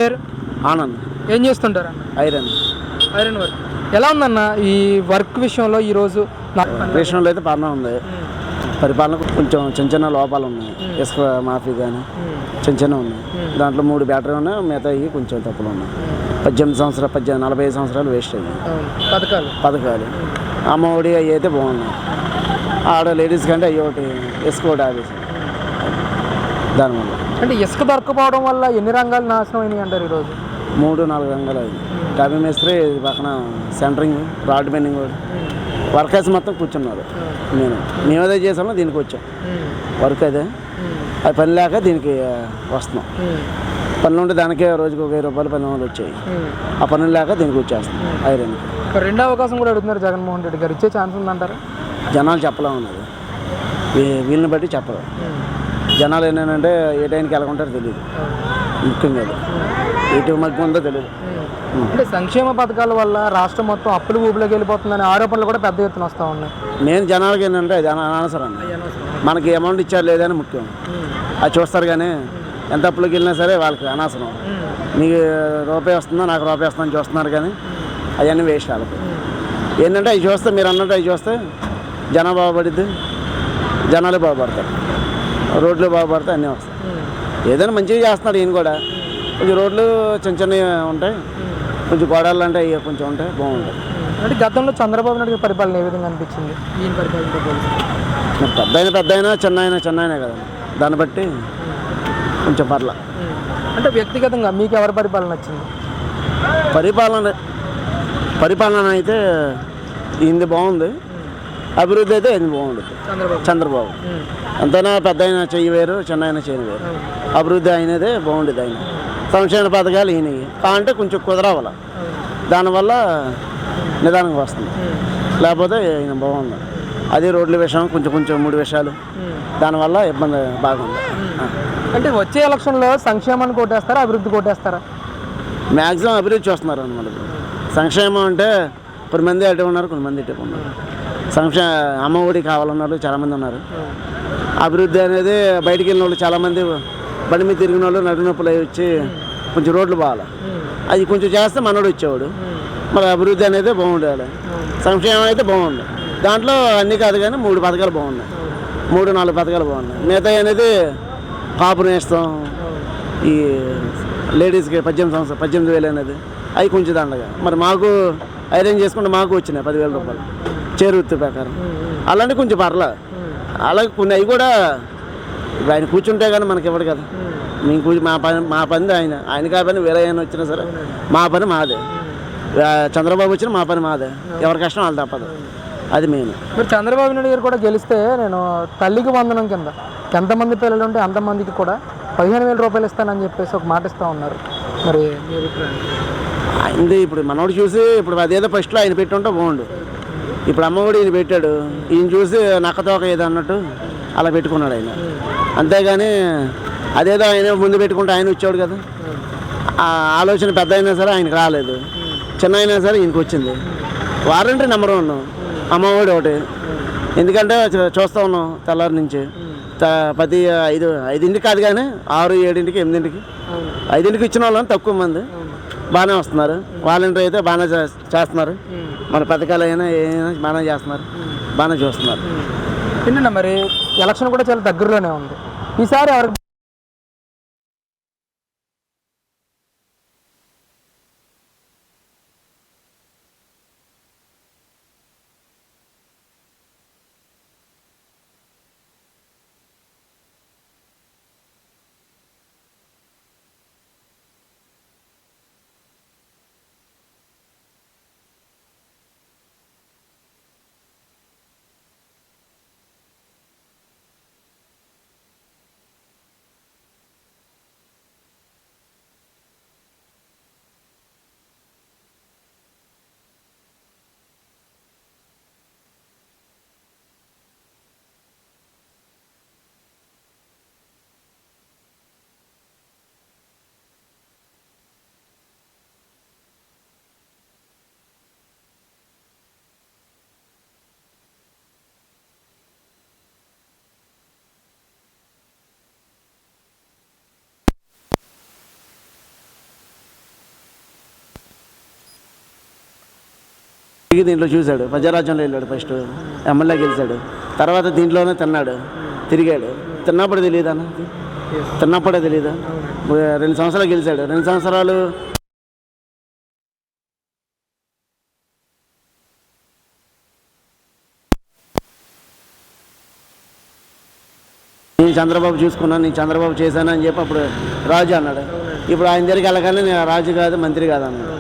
పేరు ఆనంద్. ఏం చేస్తుంటారు? Iron iron work. ఎలా ఉందన్న ఈ వర్క్ విషయంలో ఈరోజు? విషయంలో అయితే బాగానే ఉంది. పరిపాలన కొంచెం చిన్న చిన్న లోపాలు ఉన్నాయి. ఇసుక మాఫీ కానీ చిన్న చిన్న ఉన్నాయి. దాంట్లో 3 బ్యాటరీ ఉన్నాయి, మిగతా కొంచెం తప్పులు ఉన్నాయి. 45 సంవత్సరాలు వేస్ట్ అయ్యాయి పథకాలు. అమ్మఒడి అవి అయితే బాగున్నాయి. ఆడ లేడీస్ కంటే అవి ఒకటి ఇసుక ఒకటి ఆఫీస్ దానివల్ల. అంటే ఇసుక దొరకపోవడం వల్ల ఎన్ని రంగాలు నాశనం అయినాయి అంటారు ఈరోజు? 3-4 రంగాలు అయింది. టాబీ మేస్త్రి పక్కన సెంటరింగ్, రాడ్ బెండింగ్ వర్కర్స్ మొత్తం కూర్చున్నారు. మేమదే చేసామో దీనికి వచ్చాం. వర్క్ అదే అది పని లేక దీనికి వస్తున్నాం. పనులు ఉంటే దానికే రోజుకి 1000 రూపాయలు పని వచ్చాయి. ఆ పనులు లేక దీనికి వచ్చేస్తున్నాం ఐరన్కి. రెండో అవకాశం కూడా అడుగుతున్నారు జగన్మోహన్ రెడ్డి గారు. ఇచ్చే ఛాన్స్ ఉందంటారా? జనాలు చెప్పలే ఉన్నది, వీళ్ళని బట్టి చెప్పరు. జనాలు ఏంటంటే ఏ టైంకి వెళ్ళకుంటారో తెలియదు. ముఖ్యంగా ఎటు మగ్గు ఉందో తెలియదు. అంటే సంక్షేమ పథకాల వల్ల రాష్ట్రం మొత్తం అప్పులు ఊపిలోకి వెళ్ళిపోతుందనే ఆరోపణలు కూడా పెద్ద ఎత్తున వస్తూ ఉన్నాయి. నేను జనాలకి ఏంటంటే అది అనవసరం. మనకి అమౌంట్ ఇచ్చారు లేదని ముఖ్యం. అది చూస్తారు కానీ ఎంత అప్పులోకి వెళ్ళినా సరే వాళ్ళకి అనవసరం. నీకు రూపాయి వస్తుందో నాకు రూపాయి వస్తుందని చూస్తున్నారు కానీ అవన్నీ వేస్ట్. వాళ్ళకి ఏంటంటే అవి చూస్తే మీరు అన్నట్టు అవి చూస్తే జనం బాగుపడిద్ది, జనాలే బాగుపడతారు, రోడ్లు బాగుపడితే అన్నీ వస్తాయి. ఏదైనా మంచిగా చేస్తున్నాడు ఈయన కూడా. కొంచెం రోడ్లు చిన్న చిన్నవి ఉంటాయి, కొంచెం గోడలు అంటే ఇవి కొంచెం ఉంటాయి, బాగుంటాయి. అంటే గతంలో చంద్రబాబు నాయుడు పరిపాలన ఏ విధంగా అనిపించింది? ఈయన పరిపాలన పెద్ద అయినా చిన్న అయినా కదా, దాన్ని బట్టి కొంచెం పర్ల. అంటే వ్యక్తిగతంగా మీకు ఎవరి పరిపాలన నచ్చింది? పరిపాలన అయితే ఈయనది బాగుంది. అభివృద్ధి అయితే ఇది బాగుంటుంది చంద్రబాబు. ఎంతైనా పెద్ద అయినా చెయ్యి వేరు, చిన్న అయినా చెయ్యి వేరు. అభివృద్ధి అయినదే బాగుండేది. ఆయన సంక్షేమ పథకాలు ఈయనవి కావంటే కొంచెం కుదరవాల, దానివల్ల నిదానంగా వస్తుంది. లేకపోతే ఈయన బాగుంది. అది రోడ్ల విషయం కొంచెం 3 విషయాలు, దానివల్ల ఇబ్బంది బాగుంది. అంటే వచ్చే ఎలక్షన్లో సంక్షేమాన్ని కొట్టేస్తారా, అభివృద్ధి కొట్టేస్తారా? మ్యాక్సిమం అభివృద్ధి చూస్తున్నారు అన్నమాట. సంక్షేమం అంటే కొంతమంది అటు ఉన్నారు, కొంతమంది ఇటు ఉన్నారు. అమ్మ ఒడి కావాలన్నారు చాలామంది ఉన్నారు. అభివృద్ధి అనేది బయటికి వెళ్ళిన వాళ్ళు చాలామంది బండి మీద తిరిగిన వాళ్ళు నడునొప్పులు వచ్చి కొంచెం రోడ్లు బాగాలి. అది కొంచెం చేస్తే మనోడు వచ్చేవాడు. మరి అభివృద్ధి అనేది బాగుండాలి. సంక్షేమం అయితే బాగుంది. దాంట్లో అన్నీ కాదు కానీ 3 పథకాలు బాగున్నాయి, 3-4 పథకాలు బాగున్నాయి. మిగతా అనేది కాపు నేస్తాం, ఈ లేడీస్కి 18,000 అనేది అవి కొంచెం దండగా. మరి మాకు ఐరన్ చేసుకుంటే మాకు వచ్చినాయి 10,000 రూపాయలు చేరువృత్తి ప్రకారం. అలాంటి కొంచెం పర్ల. అలాగే కొన్ని అవి కూడా ఇప్పుడు ఆయన కూర్చుంటే కానీ మనకి ఇవ్వడు కదా. మేము మా పని ఆయన కాకపోయినా వేరే ఆయన వచ్చినా సరే మా పని మాదే. చంద్రబాబు వచ్చినా మా పని మాదే. ఎవరి కష్టం వాళ్ళు తప్పదు. అది మెయిన్. మీరు చంద్రబాబు నాయుడు గారు కూడా గెలిస్తే నేను తల్లికి వందనం కింద ఎంతమంది పిల్లలు ఉంటే అంతమందికి కూడా 15,000 రూపాయలు ఇస్తానని చెప్పేసి ఒక మాట ఇస్తూ ఉన్నారు. మరి మీ అభిప్రాయం? ఆయనది ఇప్పుడు మనోడు చూసి ఇప్పుడు అదేదో ఫస్ట్లో ఆయన పెట్టుంటే బాగుండు. ఇప్పుడు అమ్మఒడి ఈయన పెట్టాడు, ఈయన చూసి నక్కతోక ఏదో అన్నట్టు అలా పెట్టుకున్నాడు ఆయన. అంతేగాని అదేదో ఆయన ముందు పెట్టుకుంటే ఆయన వచ్చాడు కదా. ఆ ఆలోచన పెద్ద అయినా సరే ఆయనకు రాలేదు, చిన్న అయినా సరే ఈయనకు వచ్చింది. వారంటీ నెంబర్ 1 అమ్మఒడి ఒకటి. ఎందుకంటే చూస్తూ ఉన్నాం తెల్లారి నుంచి ప్రతి 5 కాదు కానీ 6, 7, 8 5 ఇచ్చిన వాళ్ళని తక్కువ మంది బాగానే వస్తున్నారు. వాలంటీర్ అయితే బాగానే చేస్తున్నారు. మన పథకాలు అయినా ఏమైనా బాగానే చేస్తున్నారు, బాగానే చూస్తున్నారు. ఏంటన్నా మరి ఎలక్షన్ కూడా చాలా దగ్గరలోనే ఉంది. ఈసారి ఎవరికి దీంట్లో చూశాడు, ప్రజారాజ్యంలో వెళ్ళాడు, ఫస్ట్ ఎమ్మెల్యే గెలిచాడు, తర్వాత దీంట్లోనే తిన్నాడు, తిరిగాడు. తిన్నప్పుడు తెలియదు అన్న, తిన్నప్పుడే తెలియదు. 2 సంవత్సరాలు గెలిచాడు, 2 సంవత్సరాలు నేను చంద్రబాబు చూసుకున్నాను, నేను చంద్రబాబు చేశాను అని చెప్పి అప్పుడు రాజు అన్నాడు. ఇప్పుడు ఆయన దగ్గరికి వెళ్ళగానే నేను రాజు కాదు మంత్రి కాదు అన్నాడు.